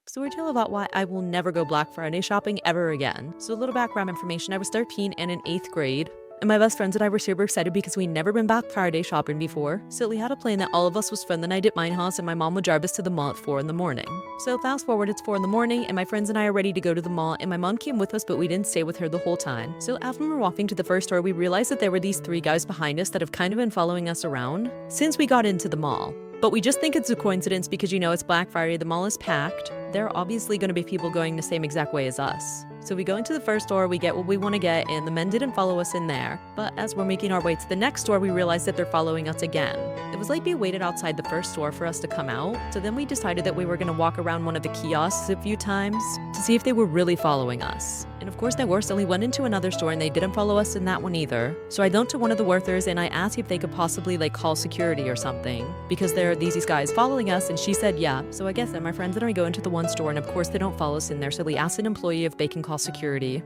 Story tale about why I will never go Black Friday shopping ever again. So a little background information, I was 13 and in 8th grade. And my best friends and I were super excited because we'd never been Black Friday shopping before. So we had a plan that all of us would spend the night at my house and my mom would drive us to the mall at 4 in the morning. So fast forward, it's 4 in the morning and my friends and I are ready to go to the mall and my mom came with us but we didn't stay with her the whole time. So after we were walking to the first store, we realized that there were these 3 guys behind us that have kind of been following us around since we got into the mall. But we just think it's a coincidence because it's Black Friday, the mall is packed. There are obviously going to be people going the same exact way as us. So we go into the first store, we get what we want to get, and the men didn't follow us in there. But as we're making our way to the next store, we realize that they're following us again. It was like they waited outside the first store for us to come out. So then we decided that we were going to walk around one of the kiosks a few times to see if they were really following us. And of course they were, so we went into another store and they didn't follow us in that one either. So I went to one of the workers and I asked if they could possibly call security or something because there are these guys following us, and she said yeah. So I guess then my friends and I go into the one store and of course they don't follow us in there, so we asked an employee if they can call security.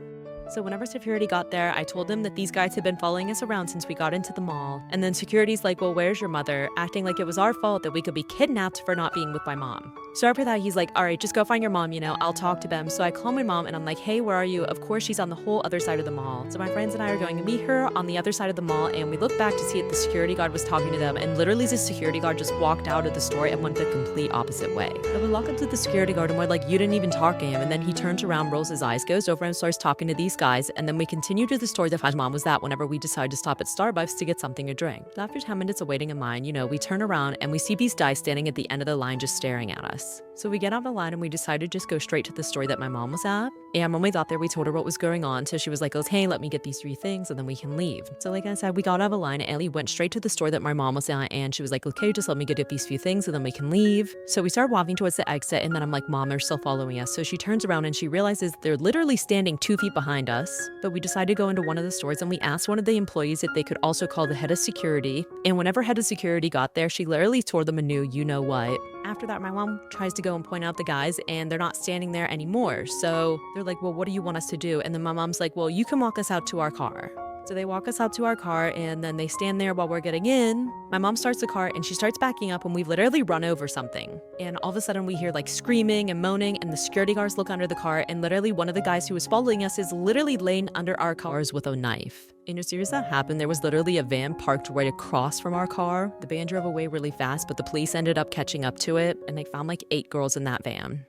So whenever security got there, I told them that these guys had been following us around since we got into the mall. And then security's like, well, where's your mother? Acting like it was our fault that we could be kidnapped for not being with my mom. So after that, he's like, all right, just go find your mom, I'll talk to them. So I call my mom and I'm like, hey, where are you? Of course, she's on the whole other side of the mall. So my friends and I are going to meet her on the other side of the mall, and we look back to see if the security guard was talking to them, and literally the security guard just walked out of the store and went the complete opposite way. So we walk up to the security guard and we're like, you didn't even talk to him. And then he turns around, rolls his eyes, goes over and starts talking to these guys, and then we continue to the store that my mom was at whenever we decided to stop at Starbucks to get something to drink. So after 10 minutes of waiting in line, we turn around and we see these guys standing at the end of the line just staring at us. So we get out of the line and we decided to just go straight to the store that my mom was at. And when we got there, we told her what was going on. So she was like, hey, let me get these 3 things and then we can leave. So like I said, we got out of the line and Ellie went straight to the store that my mom was at, and she was like, okay, just let me get these few things and then we can leave. So we started walking towards the exit, and then I'm like, mom, they're still following us. So she turns around and she realizes they're literally standing 2 feet behind us. But we decided to go into one of the stores and we asked one of the employees if they could also call the head of security. And whenever head of security got there, she literally told them a new you-know-what. After that, my mom tries to go and point out the guys, and they're not standing there anymore. So they're like, well, what do you want us to do? And then my mom's like, well, you can walk us out to our car. So they walk us out to our car, and then they stand there while we're getting in. My mom starts the car and she starts backing up, and we've literally run over something. And all of a sudden we hear screaming and moaning, and the security guards look under the car, and literally one of the guys who was following us is literally laying under our cars with a knife. And as soon as that happened, there was literally a van parked right across from our car. The van drove away really fast, but the police ended up catching up to it, and they found 8 girls in that van.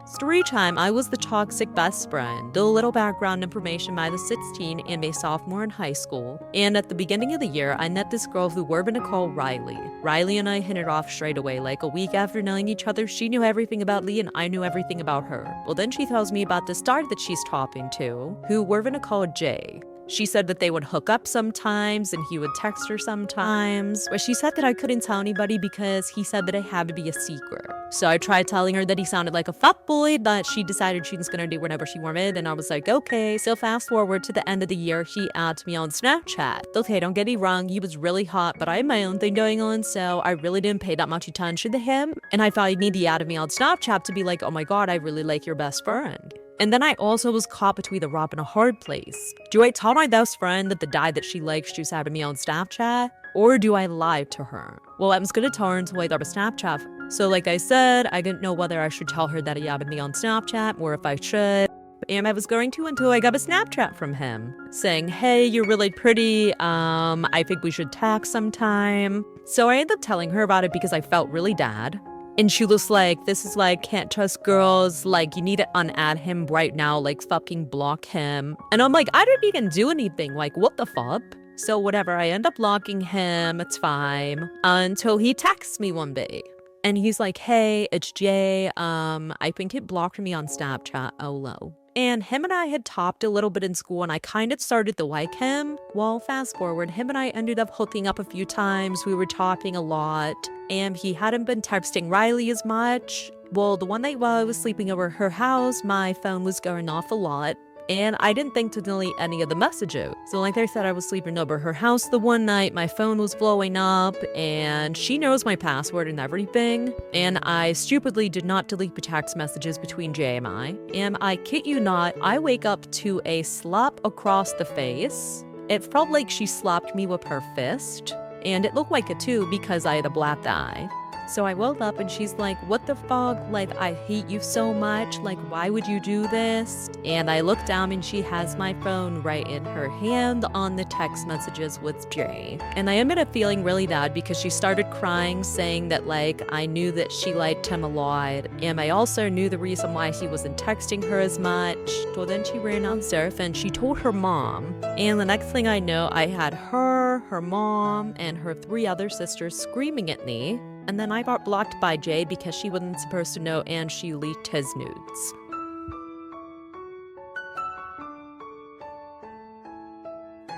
Story time, I was the toxic best friend. A little background information, I was 16 and a sophomore in high school. And at the beginning of the year, I met this girl who we're gonna call Riley. Riley and I hit it off straight away. A week after knowing each other, she knew everything about me and I knew everything about her. Well, then she tells me about this guy that she's talking to, who we're gonna call Jay. She said that they would hook up sometimes and he would text her sometimes. But she said that I couldn't tell anybody because he said that it had to be a secret. So I tried telling her that he sounded like a fuckboy, but she decided she was gonna do whatever she wanted, and I was like, okay. So fast forward to the end of the year, he adds me on Snapchat. Okay, don't get me wrong, he was really hot, but I had my own thing going on, so I really didn't pay that much attention to him. And I thought he'd need to add me on Snapchat to be like, oh my god, I really like your best friend. And then I also was caught between a rock and a hard place. Do I tell my best friend that the guy that she likes just added me on Snapchat? Or do I lie to her? Well, I was gonna tell her until I got a Snapchat. So like I said, I didn't know whether I should tell her that he added me on Snapchat or if I should. And I was going to until I got a Snapchat from him saying, hey, you're really pretty. I think we should talk sometime. So I ended up telling her about it because I felt really bad. And she was like, this is can't trust girls, you need to unadd him right now, fucking block him. And I'm like, I didn't even do anything, what the fuck? So whatever, I end up blocking him, it's fine. Until he texts me one day. And he's like, hey, it's Jay, I think it blocked me on Snapchat, oh. And him and I had talked a little bit in school, and I kind of started to like him. Well, fast forward, him and I ended up hooking up a few times. We were talking a lot, and he hadn't been texting Riley as much. Well, the one night while I was sleeping over her house, my phone was going off a lot. And I didn't think to delete any of the messages. So like I said, I was sleeping over her house the one night, my phone was blowing up, and she knows my password and everything. And I stupidly did not delete the text messages between Jay and I. And I kid you not, I wake up to a slap across the face. It felt like she slapped me with her fist, and it looked like it too because I had a black eye. So I woke up and she's like, what the fuck? Like, I hate you so much. Like, why would you do this? And I look down and she has my phone right in her hand on the text messages with Jay. And I ended up feeling really bad because she started crying, saying that, like, I knew that she liked him a lot. And I also knew the reason why he wasn't texting her as much. So then she ran downstairs and she told her mom. And the next thing I know, I had her mom, and her 3 other sisters screaming at me. And then I got blocked by Jay because she wasn't supposed to know and she leaked his nudes.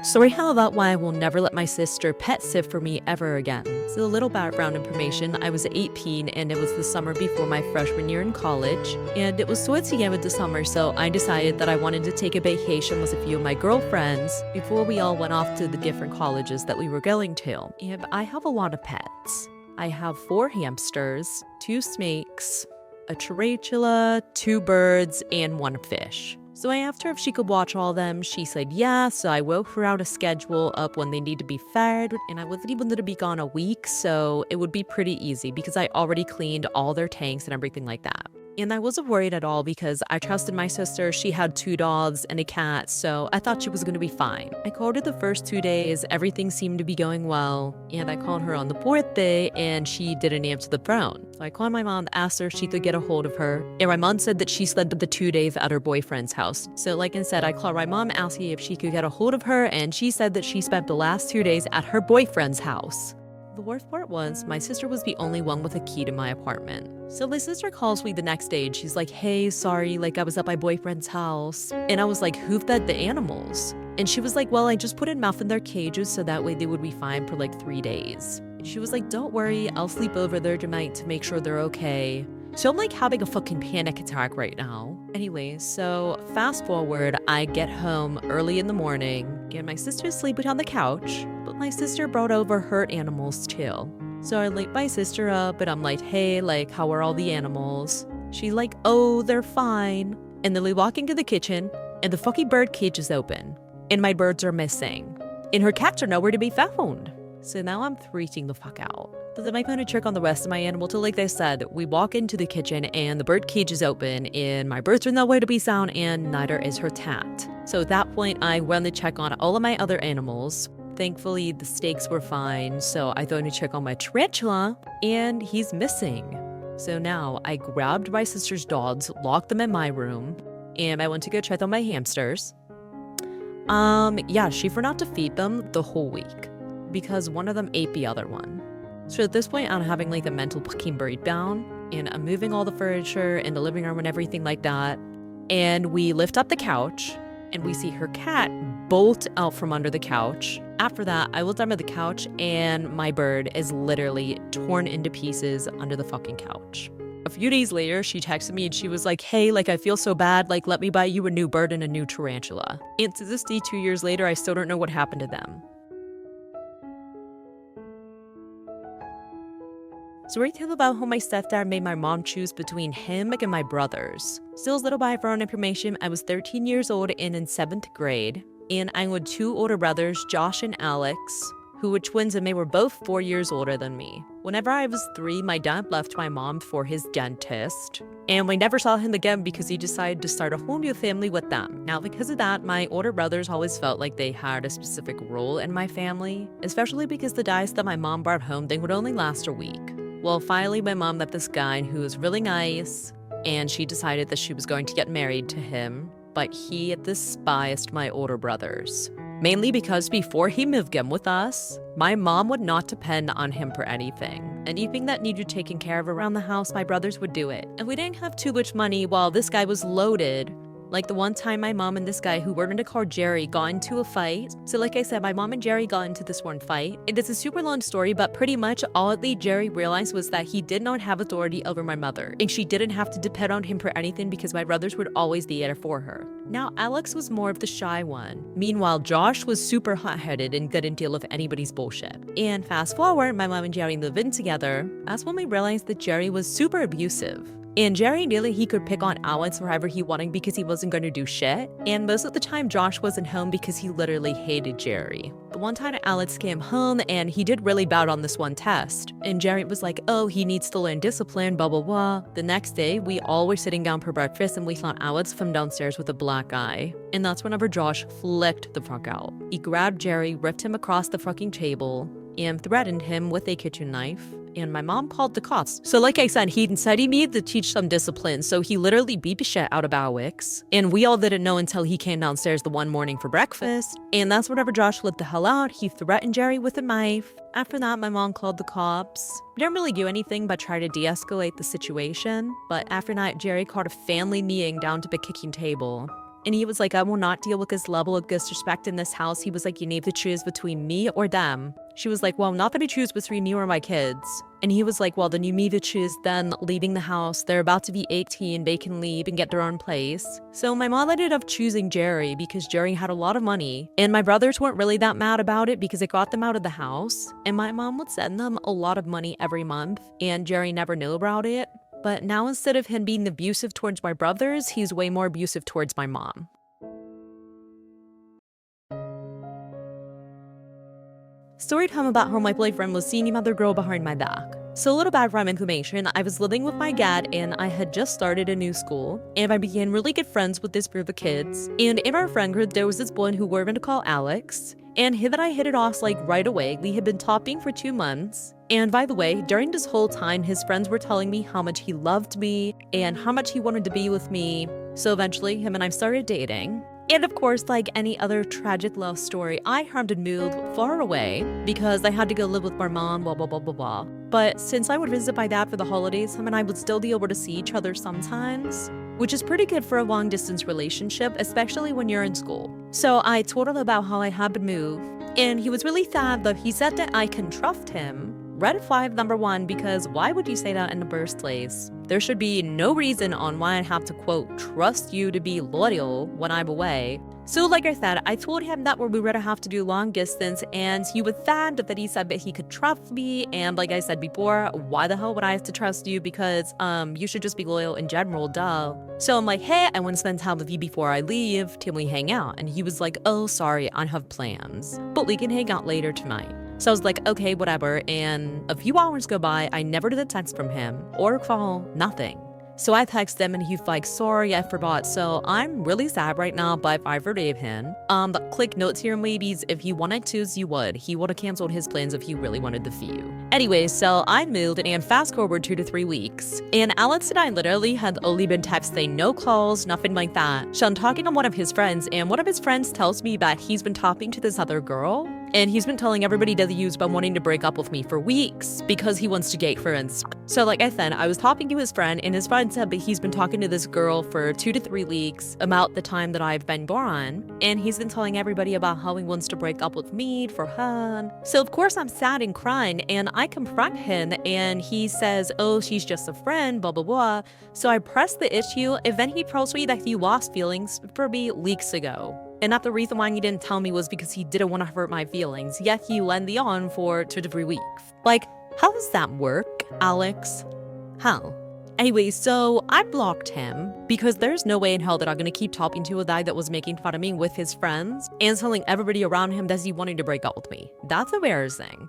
Story how about why I will never let my sister pet sit for me ever again. So a little background information, I was 18 and it was the summer before my freshman year in college. And it was towards the end of the summer, so I decided that I wanted to take a vacation with a few of my girlfriends before we all went off to the different colleges that we were going to. And I have a lot of pets. I have 4 hamsters, 2 snakes, a tarantula, 2 birds, and 1 fish. So I asked her if she could watch all of them. She said yeah, so I wrote her out a schedule of when they need to be fed, and I wasn't even going to be gone a week, so it would be pretty easy because I already cleaned all their tanks and everything like that. And I wasn't worried at all because I trusted my sister. She had 2 dogs and a cat, so I thought she was going to be fine. I called her the first 2 days, everything seemed to be going well, and I called her on the 4th day and she didn't answer the phone. So I called my mom, asked her if she could get a hold of her, and my mom said that she spent the 2 days at her boyfriend's house. So like I said, I called my mom asking if she could get a hold of her, and she said that she spent the last 2 days at her boyfriend's house. The worst part was, my sister was the only one with a key to my apartment. So my sister calls me the next day and she's like, hey, sorry, like I was at my boyfriend's house. And I was like, who fed the animals? And she was like, well, I just put enough in their cages so that way they would be fine for like 3 days. And she was like, don't worry, I'll sleep over there tonight to make sure they're okay. So I'm like having a fucking panic attack right now. Anyway, so fast forward, I get home early in the morning, and my sister's sleeping on the couch, but my sister brought over her animals too. So I wake my sister up and I'm like, hey, like, how are all the animals? She's like, oh, they're fine. And then we walk into the kitchen and the fucking bird cage is open and my birds are missing and her cats are nowhere to be found. So now I'm freaking the fuck out. So then I put a trick on the rest of my animal till, like I said, we walk into the kitchen and the bird cage is open and my birds are nowhere to be found and neither is her cat. So at that point, I run the check on all of my other animals. Thankfully, the steaks were fine, so I throw in a check on my tarantula and he's missing. So now I grabbed my sister's dogs, locked them in my room, and I went to go check on my hamsters. Yeah, she forgot to feed them the whole week because one of them ate the other one. So at this point, I'm having like a mental fucking breakdown, and I'm moving all the furniture in the living room and everything like that. And we lift up the couch, and we see her cat bolt out from under the couch. After that, I looked under the couch, and my bird is literally torn into pieces under the fucking couch. A few days later, she texted me and she was like, hey, like, I feel so bad, like, let me buy you a new bird and a new tarantula. And to this day, 2 years later, I still don't know what happened to them. So right tell about how my stepdad made my mom choose between him and my brothers. Still a little background information, I was 13 years old and in 7th grade, and I had 2 older brothers, Josh and Alex, who were twins and they were both 4 years older than me. Whenever I was 3, my dad left my mom for his dentist, and we never saw him again because he decided to start a whole new family with them. Now, because of that, my older brothers always felt like they had a specific role in my family, especially because the dice that my mom brought home, they would only last a week. Well, finally, my mom met this guy who was really nice, and she decided that she was going to get married to him, but he despised my older brothers. Mainly because before he moved in with us, my mom would not depend on him for anything. Anything that needed taken care of around the house, my brothers would do it. And we didn't have too much money while this guy was loaded. Like the one time my mom and this guy who were in a car, Jerry, got into a fight. So like I said, my mom and Jerry got into this one fight. It is a super long story, but pretty much all that Jerry realized was that he did not have authority over my mother, and she didn't have to depend on him for anything because my brothers would always be there for her. Now, Alex was more of the shy one. Meanwhile, Josh was super hot-headed and couldn't deal with anybody's bullshit. And fast forward, my mom and Jerry moved in together. That's when we realized that Jerry was super abusive. And Jerry knew that he could pick on Alex wherever he wanted because he wasn't going to do shit. And most of the time, Josh wasn't home because he literally hated Jerry. The one time Alex came home and he did really bad on this one test. And Jerry was like, oh, he needs to learn discipline, blah, blah, blah. The next day, we all were sitting down for breakfast and we saw Alex from downstairs with a black eye. And that's whenever Josh flicked the fuck out. He grabbed Jerry, ripped him across the fucking table, and threatened him with a kitchen knife. And my mom called the cops. So like I said, he said he needed to teach some discipline, so he literally beat the shit out of Alex. And we all didn't know until he came downstairs the one morning for breakfast. And that's whenever Josh flipped the hell out. He threatened Jerry with a knife. After that, my mom called the cops. We didn't really do anything but try to de-escalate the situation. But after that, Jerry called a family meeting down to the kitchen table. And he was like, I will not deal with this level of disrespect in this house. He was like, you need to choose between me or them. She was like, well, not that I choose between you or my kids. And he was like, well, then you need to choose them leaving the house. They're about to be 18. They can leave and get their own place. So my mom ended up choosing Jerry because Jerry had a lot of money. And my brothers weren't really that mad about it because it got them out of the house. And my mom would send them a lot of money every month. And Jerry never knew about it. But now instead of him being abusive towards my brothers, he's way more abusive towards my mom. Story time about how my boyfriend was seeing another girl behind my back. So a little background information, I was living with my dad and I had just started a new school. And I began really good friends with this group of kids. And in our friend group, there was this boy who we're going to call Alex. And him and I hit it off like right away. We had been talking for 2 months. And by the way, during this whole time, his friends were telling me how much he loved me and how much he wanted to be with me. So eventually, him and I started dating. And of course, like any other tragic love story, I had to move far away because I had to go live with my mom, blah, blah, blah, blah, blah. But since I would visit my dad for the holidays, him and I would still be able to see each other sometimes, which is pretty good for a long distance relationship, especially when you're in school. So I told him about how I had to move, and he was really sad that he said that I can trust him. Red flag number 1, because why would you say that in the first place? There should be no reason on why I have to, quote, trust you to be loyal when I'm away. So like I said, I told him that we were gonna have to do long distance, and he was sad that he said that he could trust me. And like I said before, why the hell would I have to trust you? Because you should just be loyal in general, duh. So I'm like, hey, I want to spend time with you before I leave. Can we hang out? And he was like, oh, sorry, I have plans, but we can hang out later tonight. So I was like, okay, whatever. And a few hours go by, I never did a text from him or a call, nothing. So I text him and he's like, sorry, I forgot. So I'm really sad right now, but I forgave him. But click notes here, ladies. If he wanted to, you would. He would have canceled his plans if he really wanted to see you. Anyway, so I moved and fast forward 2 to 3 weeks. And Alex and I literally had only been texting, no calls, nothing like that. So I'm talking to one of his friends, and one of his friends tells me that he's been talking to this other girl. And he's been telling everybody that he's been wanting to break up with me for weeks because he wants to date friends. So like I said, I was talking to his friend, and his friend said that he's been talking to this girl for 2 to 3 weeks about the time that I've been gone. And he's been telling everybody about how he wants to break up with me for her. So of course I'm sad and crying, and I confront him, and he says, oh, she's just a friend, blah, blah, blah. So I press the issue, and then he tells me that he lost feelings for me weeks ago. And not the reason why he didn't tell me was because he didn't want to hurt my feelings, yet he led me on for 2 to 3 weeks. Like, how does that work, Alex? How? Anyway, so I blocked him because there's no way in hell that I'm gonna keep talking to a guy that was making fun of me with his friends and telling everybody around him that he wanted to break up with me. That's embarrassing.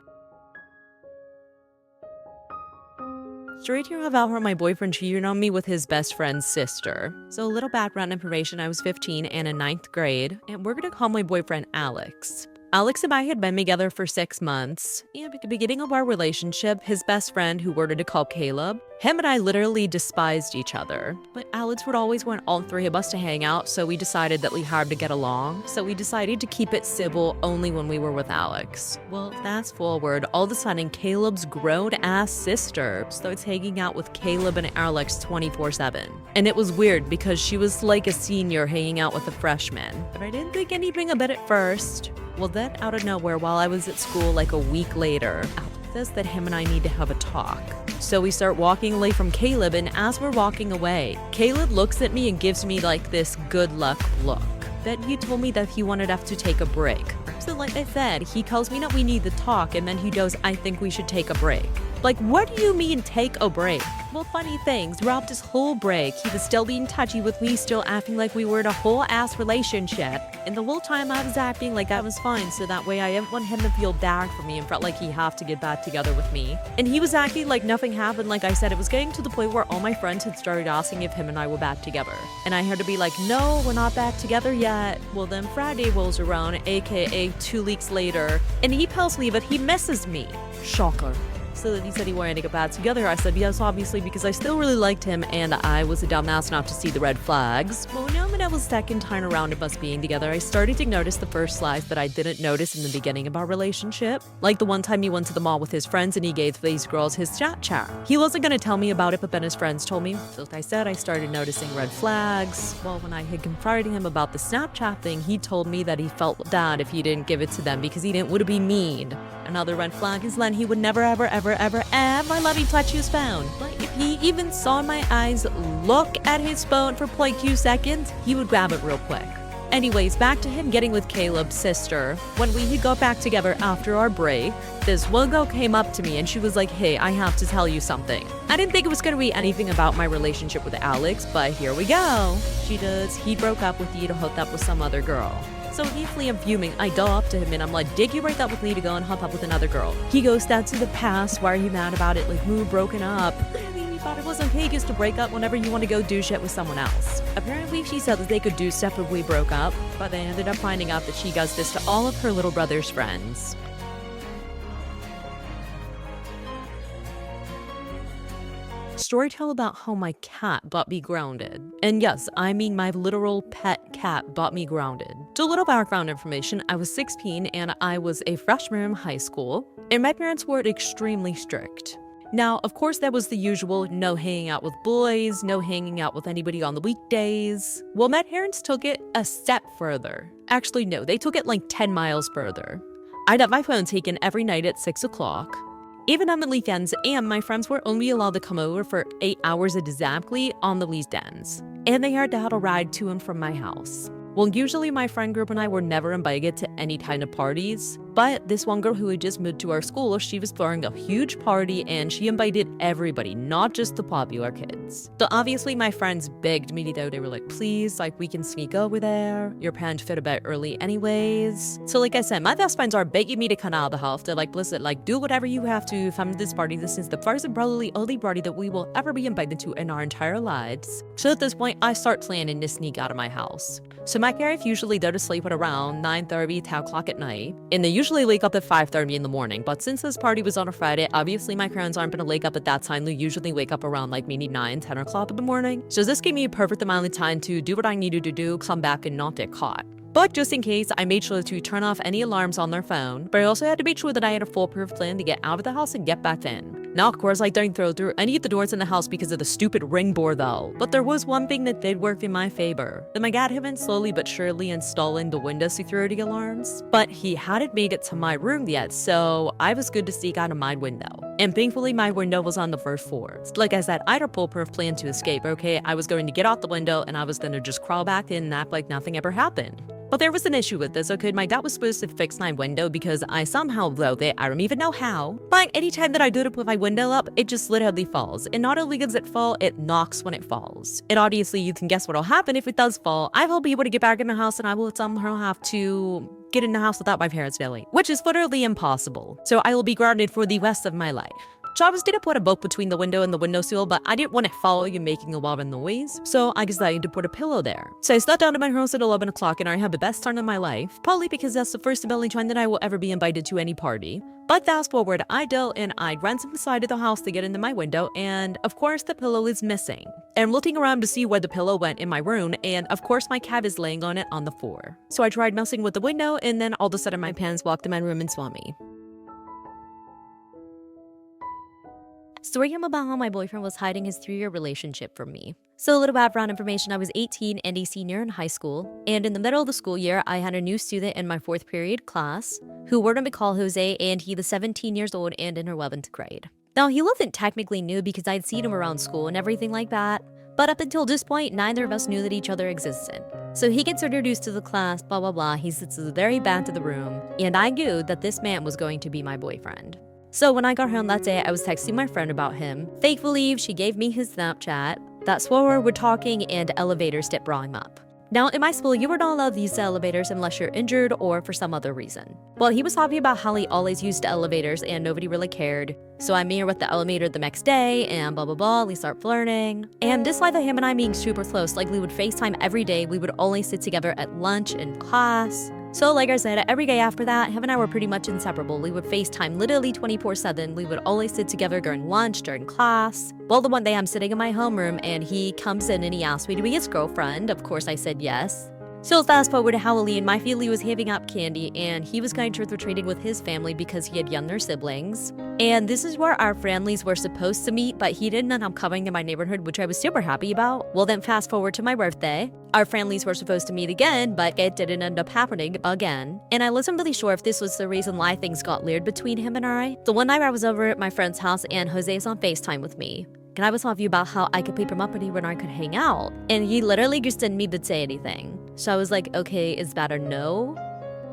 Straight here about how my boyfriend cheated on me with his best friend's sister. So a little background information, I was 15 and in 9th grade, and we're gonna call my boyfriend Alex. Alex and I had been together for 6 months, and at the beginning of our relationship, his best friend, who we're to call Caleb, him and I literally despised each other. But Alex would always want all 3 of us to hang out, so we decided that we had to get along. So we decided to keep it civil only when we were with Alex. Well, fast forward, all of a sudden, Caleb's grown-ass sister starts hanging out with Caleb and Alex 24/7. And it was weird because she was like a senior hanging out with a freshman. But I didn't think anything of it at first. Well, then out of nowhere, while I was at school like a week later, Alex says that him and I need to have a talk. So we start walking away from Caleb, and as we're walking away, Caleb looks at me and gives me like this good luck look. Then he told me that he wanted us to take a break. So like I said, he tells me that we need to talk, and then he goes, I think we should take a break. Like, what do you mean take a break? Well, funny things, throughout this whole break, he was still being touchy with me, still acting like we were in a whole-ass relationship. And the whole time I was acting like I was fine, so that way I didn't want him to feel bad for me and felt like he had to get back together with me. And he was acting like nothing happened. Like I said, it was getting to the point where all my friends had started asking if him and I were back together. And I had to be like, no, we're not back together yet. Well, then Friday rolls around, aka 2 weeks later, and he tells me that he misses me. Shocker. So that he said he wanted to get back together. I said yes, obviously, because I still really liked him and I was a dumbass not to see the red flags. Well, now that I was second time around of us being together, I started to notice the first flags that I didn't notice in the beginning of our relationship. Like the one time he went to the mall with his friends and he gave these girls his Snapchat. He wasn't gonna tell me about it, but then his friends told me. So like I said, I started noticing red flags. Well, when I had confronted him about the Snapchat thing, he told me that he felt bad if he didn't give it to them because he didn't want to be mean. Another red flag is then he would never ever let me touch his phone. But if he even saw my eyes look at his phone for like 2 seconds, he would grab it real quick. Anyways, back to him getting with Caleb's sister. When we got back together after our break, this one girl came up to me and she was like, hey, I have to tell you something. I didn't think it was gonna be anything about my relationship with Alex, but here we go. She does, he broke up with you to hook up with some other girl. So easily I'm fuming, I go up to him and I'm like, did you break up with me to go and hook up with another girl? He goes, that's in the past, why are you mad about it? Like, we were broken up. He thought it was okay just to break up whenever you want to go do shit with someone else. Apparently she said that they could do stuff if we broke up, but they ended up finding out that she does this to all of her little brother's friends. Story tell about how my cat got me grounded. And yes, I mean my literal pet cat got me grounded. So a little background information, I was 16 and I was a freshman in high school, and my parents were extremely strict. Now, of course, there was the usual no hanging out with boys, no hanging out with anybody on the weekdays. Well, my parents took it a step further. Actually, no, they took it like 10 miles further. I'd have my phone taken every night at 6 o'clock. Even on the weekends, and my friends were only allowed to come over for 8 hours exactly on the weekends. And they had to have a ride to and from my house. Well, usually my friend group and I were never invited to any kind of parties, but this one girl who had just moved to our school, she was throwing a huge party and she invited everybody, not just the popular kids. So obviously my friends begged me to go. They were like, please, like we can sneak over there. Your parents fit a bit early anyways. So like I said, my best friends are begging me to come out of the house. They're like, listen, like do whatever you have to come to this party. This is the first and probably only party that we will ever be invited to in our entire lives. So at this point, I start planning to sneak out of my house. So my parents usually go to sleep at around 9:30, 10 o'clock at night, and they usually wake up at 5:30 in the morning. But since this party was on a Friday, obviously my parents aren't gonna wake up at that time. They usually wake up around like maybe 9, 10 o'clock in the morning. So this gave me a perfect amount of time to do what I needed to do, come back and not get caught. But just in case, I made sure to turn off any alarms on their phone, but I also had to make sure that I had a foolproof plan to get out of the house and get back in. Now, of course, I don't throw through any of the doors in the house because of the stupid ring doorbell, but there was one thing that did work in my favor. That my dad had been slowly but surely installing the window security alarms, but he hadn't made it to my room yet, so I was good to sneak out of my window. And thankfully, my window was on the first floor. Like I said, I had a foolproof plan to escape, okay? I was going to get out the window and I was going to just crawl back in and act like nothing ever happened. But there was an issue with this, okay? My dad was supposed to fix my window because I somehow broke it. I don't even know how. But anytime that I do to put my window up, it just literally falls. And not only does it fall, it knocks when it falls. And obviously, you can guess what'll happen if it does fall. I will be able to get back in the house and I will somehow have to get in the house without my parents knowing, which is literally impossible. So I will be grounded for the rest of my life. So I was gonna put a book between the window and the windowsill, but I didn't want it falling and making a lot of noise, so I decided to put a pillow there. So I sat down to my house at 11 o'clock and I had the best time of my life, probably because that's the first and only time that I will ever be invited to any party. But fast forward, I go and I ran to the side of the house to get into my window, and of course the pillow is missing. I'm looking around to see where the pillow went in my room, and of course my cat is laying on it on the floor. So I tried messing with the window, and then all of a sudden my parents walked in my room and saw me. Story about how my boyfriend was hiding his 3-year relationship from me. So a little background information, I was 18 and a senior in high school, and in the middle of the school year, I had a new student in my 4th period class who were going to call Jose, and he was 17 years old and in her 11th grade. Now, he wasn't technically new because I'd seen him around school and everything like that, but up until this point, neither of us knew that each other existed. So he gets introduced to the class, blah, blah, blah. He sits at the very back of the room, and I knew that this man was going to be my boyfriend. So when I got home that day, I was texting my friend about him. Fake believe she gave me his Snapchat. That's where we're talking and elevators did brought him up. Now, in my school, you were not allowed to use the elevators unless you're injured or for some other reason. Well, he was talking about how he always used the elevators and nobody really cared. So I met her with the elevator the next day and blah, blah, blah. We start flirting. And despite him and I being super close, like we would FaceTime every day, we would only sit together at lunch and class. So like I said, every day after that, him and I were pretty much inseparable. We would FaceTime literally 24/7. We would always sit together during lunch, during class. Well, the one day I'm sitting in my homeroom and he comes in and he asked me to be his girlfriend. Of course, I said yes. So fast forward to Halloween, my family was handing out candy and he was going trick-or-treating with his family because he had younger siblings. And this is where our families were supposed to meet, but he didn't end up coming to my neighborhood, which I was super happy about. Well, then fast forward to my birthday. Our families were supposed to meet again, but it didn't end up happening again. And I wasn't really sure if this was the reason why things got weird between him and I. The one night I was over at my friend's house and Jose's on FaceTime with me. And I was talking about how I could pick him up when I could hang out. And he literally just didn't even say anything. So I was like, okay, is that a no?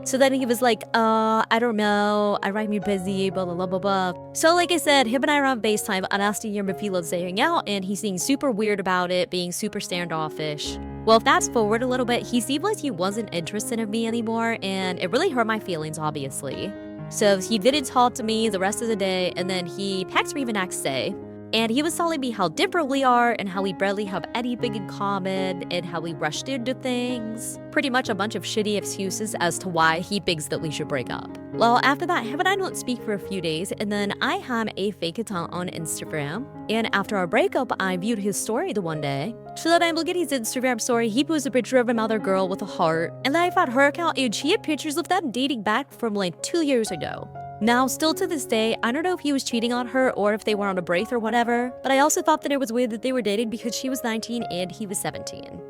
So then he was like, I don't know. I'm busy, blah, blah, blah, blah, blah. So like I said, him and I are on FaceTime. I'm asking him if he loves hang out, and he's being super weird about it, being super standoffish. Well, fast forward a little bit, he seemed like he wasn't interested in me anymore, and it really hurt my feelings, obviously. So he didn't talk to me the rest of the day, and then he texted me the next day. And he was telling me how different we are and how we barely have anything in common and how we rushed into things. Pretty much a bunch of shitty excuses as to why he thinks that we should break up. Well, after that, him and I don't speak for a few days, and then I had a fake account on Instagram. And after our breakup, I viewed his story the one day. So then I look at his Instagram story, he posted a picture of another girl with a heart. And then I found her account and she had pictures of them dating back from like 2 years ago. Now, still to this day, I don't know if he was cheating on her or if they were on a break or whatever, but I also thought that it was weird that they were dating because she was 19 and he was 17.